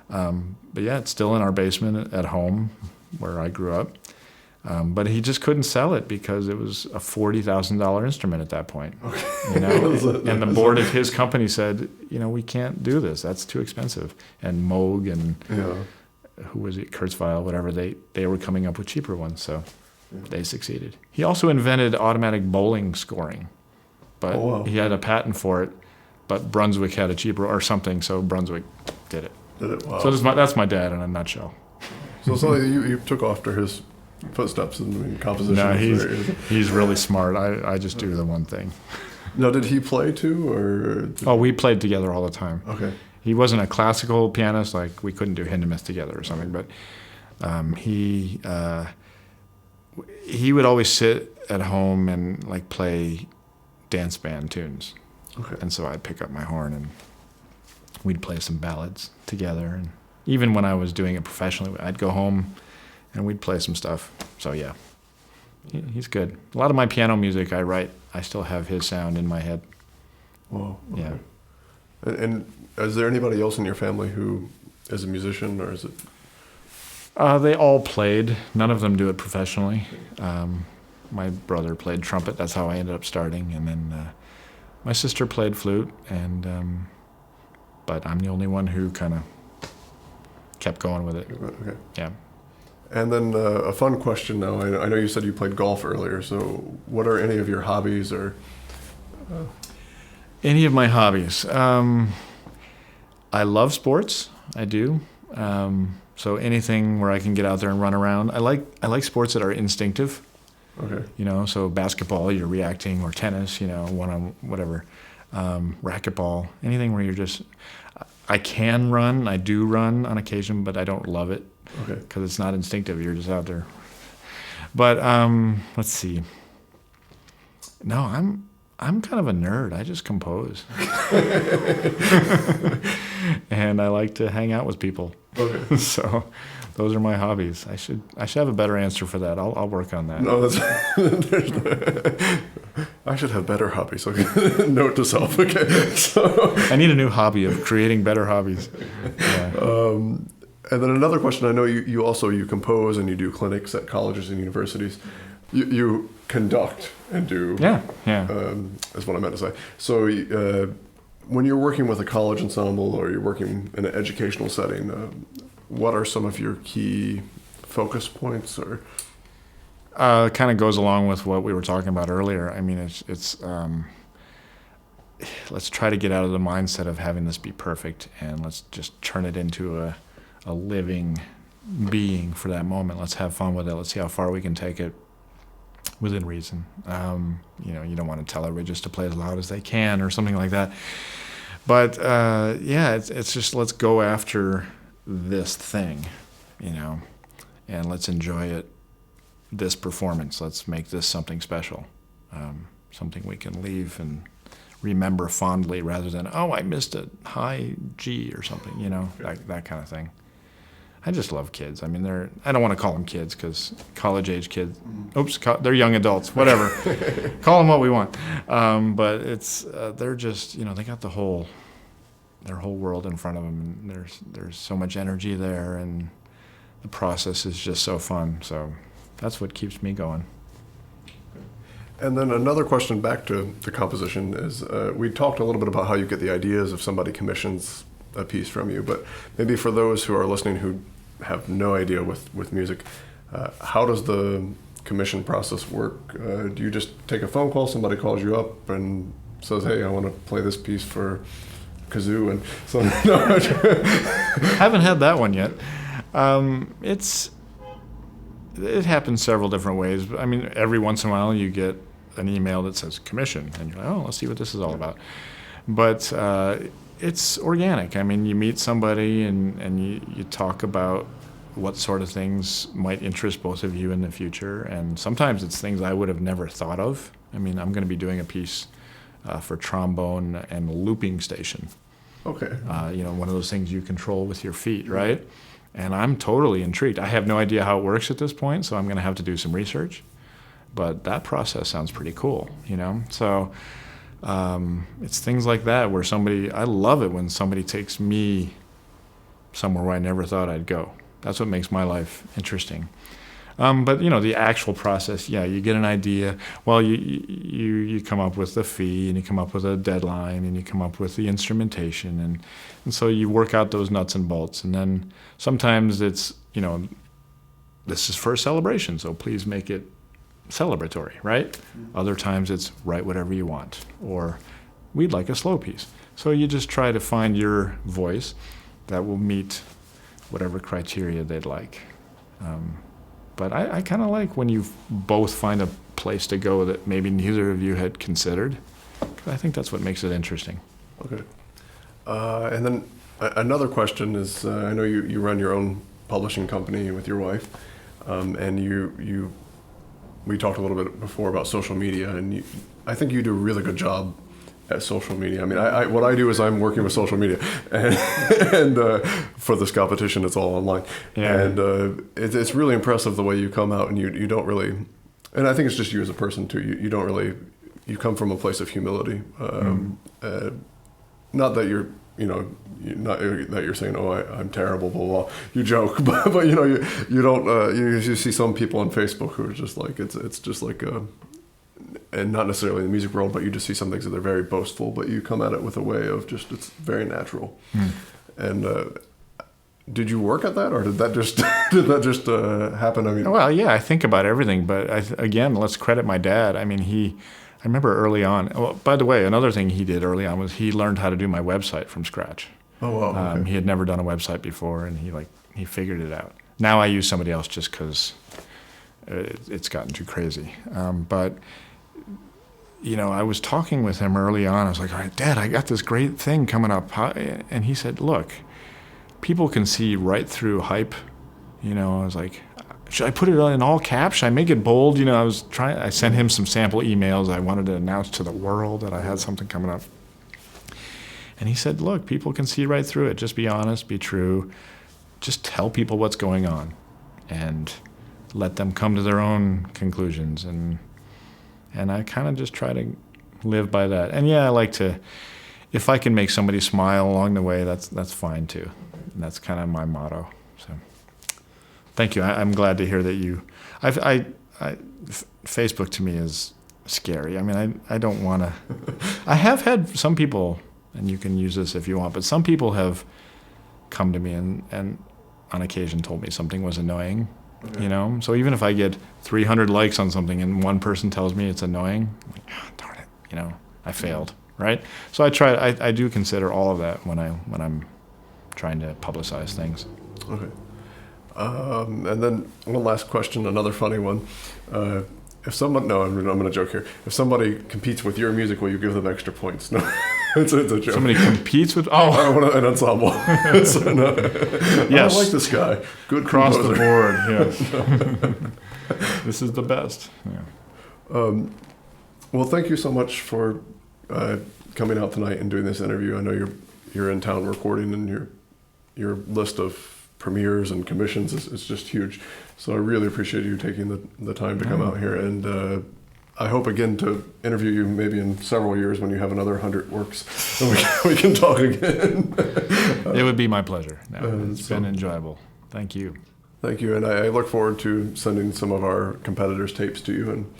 But yeah, it's still in our basement at home where I grew up. But he just couldn't sell it because it was a $40,000 instrument at that point. Okay. And the board of his company said, we can't do this. That's too expensive. And Moog and who was it, Kurzweil, whatever, they were coming up with cheaper ones. So they succeeded. He also invented automatic bowling scoring, but he had a patent for it. But Brunswick had a cheaper or something, so Brunswick did it. Wow. So that's my dad in a nutshell. So it's like you took after his footsteps in composition. No, he's really smart. I just do the one thing. Now, did he play too, or? We played together all the time. Okay. He wasn't a classical pianist, like we couldn't do Hindemith together or something, but he would always sit at home and like play dance band tunes. Okay. And so I'd pick up my horn and we'd play some ballads together. And even when I was doing it professionally, I'd go home and we'd play some stuff. So yeah, he's good. A lot of my piano music I write, I still have his sound in my head. Whoa. Okay. Yeah. And is there anybody else in your family who is a musician, or is it? They all played. None of them do it professionally. My brother played trumpet. That's how I ended up starting. And then my sister played flute, and but I'm the only one who kind of kept going with it. Okay. Yeah. And then a fun question now. I know you said you played golf earlier, so what are any of your hobbies or? Any of my hobbies? I love sports. I do. So anything where I can get out there and run around. I like sports that are instinctive. Okay. So basketball, you're reacting, or tennis, one on whatever. racquetball, anything where you're just. I can run. I do run on occasion, but I don't love it because it's not instinctive. You're just out there. But let's see. No, I'm kind of a nerd. I just compose, and I like to hang out with people. Okay. So those are my hobbies. I should have a better answer for that. I'll work on that. No, I should have better hobbies. Okay. Note to self. Okay. So I need a new hobby of creating better hobbies. Yeah. And then another question. I know you compose and you do clinics at colleges and universities. You conduct and do. Yeah. Is what I meant to say. So when you're working with a college ensemble or you're working in an educational setting, what are some of your key focus points? Or kind of goes along with what we were talking about earlier. I mean, it's let's try to get out of the mindset of having this be perfect, and let's just turn it into a living being for that moment. Let's have fun with it. Let's see how far we can take it within reason. You don't want to tell everybody just to play as loud as they can or something like that. But it's just let's go after this thing, and let's enjoy it. This performance, let's make this something special, something we can leave and remember fondly rather than, I missed a high G or something, that kind of thing. I just love kids. I mean, I don't want to call them kids because college-age kids, they're young adults, whatever. Call them what we want. But they're just, they got their whole world in front of them, and there's so much energy there, and the process is just so fun. So that's what keeps me going. And then another question back to the composition is, we talked a little bit about how you get the ideas if somebody commissions a piece from you, but maybe for those who are listening who have no idea with music, how does the commission process work? Do you just take a phone call, somebody calls you up and says, hey, I want to play this piece for kazoo, and so no. Haven't had that one yet. It happens several different ways. I mean, every once in a while you get an email that says commission, and you're like, let's see what this is all about. But it's organic. I mean, you meet somebody and you talk about what sort of things might interest both of you in the future, and sometimes it's things I would have never thought of. I mean, I'm going to be doing a piece for trombone and looping station. Okay. One of those things you control with your feet, right? And I'm totally intrigued. I have no idea how it works at this point, so I'm going to have to do some research. But that process sounds pretty cool, So it's things like that where I love it when somebody takes me somewhere where I never thought I'd go. That's what makes my life interesting. But the actual process, you get an idea. Well, you come up with the fee, and you come up with a deadline, and you come up with the instrumentation, and so you work out those nuts and bolts. And then sometimes it's, this is for a celebration, so please make it celebratory, right? Mm-hmm. Other times it's write whatever you want, or we'd like a slow piece. So you just try to find your voice that will meet whatever criteria they'd like. But I kind of like when you both find a place to go that maybe neither of you had considered. I think that's what makes it interesting. Okay. And then another question is, I know you run your own publishing company with your wife, and we talked a little bit before about social media, and I think you do a really good job at social media. I mean, what I do is I'm working with social media, and for this competition, it's all online. Yeah. And it's really impressive the way you come out, and you don't really, and I think it's just you as a person too. You don't really, you come from a place of humility. Not that you're, not that you're saying, I'm terrible, blah, blah, blah. You joke, but you don't, you see some people on Facebook who are just like, it's just like and not necessarily in the music world, but you just see some things that they're very boastful, but you come at it with a way of just, it's very natural. And did you work at that, or did that just happen? I mean, well, yeah, I think about everything, but again, let's credit my dad. I mean, I remember early on. Well, by the way, another thing he did early on was he learned how to do my website from scratch. Oh, wow. Okay. He had never done a website before, and he figured it out. Now I use somebody else just because it's gotten too crazy. But I was talking with him early on. I was like, all right, Dad, I got this great thing coming up. And he said, look, people can see right through hype. I was like, should I put it in all caps? Should I make it bold? I sent him some sample emails. I wanted to announce to the world that I had something coming up. And he said, look, people can see right through it. Just be honest, be true. Just tell people what's going on and let them come to their own conclusions. And I kind of just try to live by that. And yeah, I like to, if I can make somebody smile along the way, that's fine too. And that's kind of my motto. So thank you. I'm glad to hear that you, Facebook to me is scary. I mean, I don't want to, I have had some people, and you can use this if you want, but some people have come to me and on occasion told me something was annoying, So even if I get 300 likes on something and one person tells me it's annoying, I'm like, oh, darn it, I failed, right? So I do consider all of that when I'm trying to publicize things. Okay. And then one last question, another funny one. If someone, no, I'm going to joke here. If somebody competes with your music, will you give them extra points? No, it's a joke. Somebody competes with, I want an ensemble. Yes. I like this guy. Good across composer. the board. Yeah. This is the best. Yeah. Well, thank you so much for coming out tonight and doing this interview. I know you're in town recording, and your list of premieres and commissions is just huge. So I really appreciate you taking the time to come out here. And I hope again to interview you maybe in several years when you have another 100 works, so we can talk again. It would be my pleasure. No, it's been enjoyable. Thank you. Thank you. And I look forward to sending some of our competitors' tapes to you and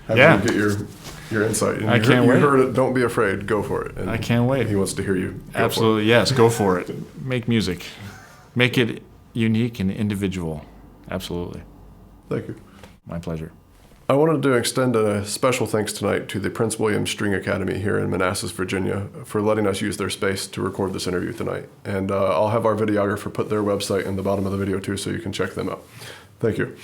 having you get your insight. And I can't wait. You heard it. Don't be afraid. Go for it. And I can't wait. He wants to hear you. Absolutely. Yes. Go for it. Make music. Make it unique and individual. Absolutely. Thank you. My pleasure. I wanted to extend a special thanks tonight to the Prince William String Academy here in Manassas, Virginia, for letting us use their space to record this interview tonight. And I'll have our videographer put their website in the bottom of the video too, so you can check them out. Thank you.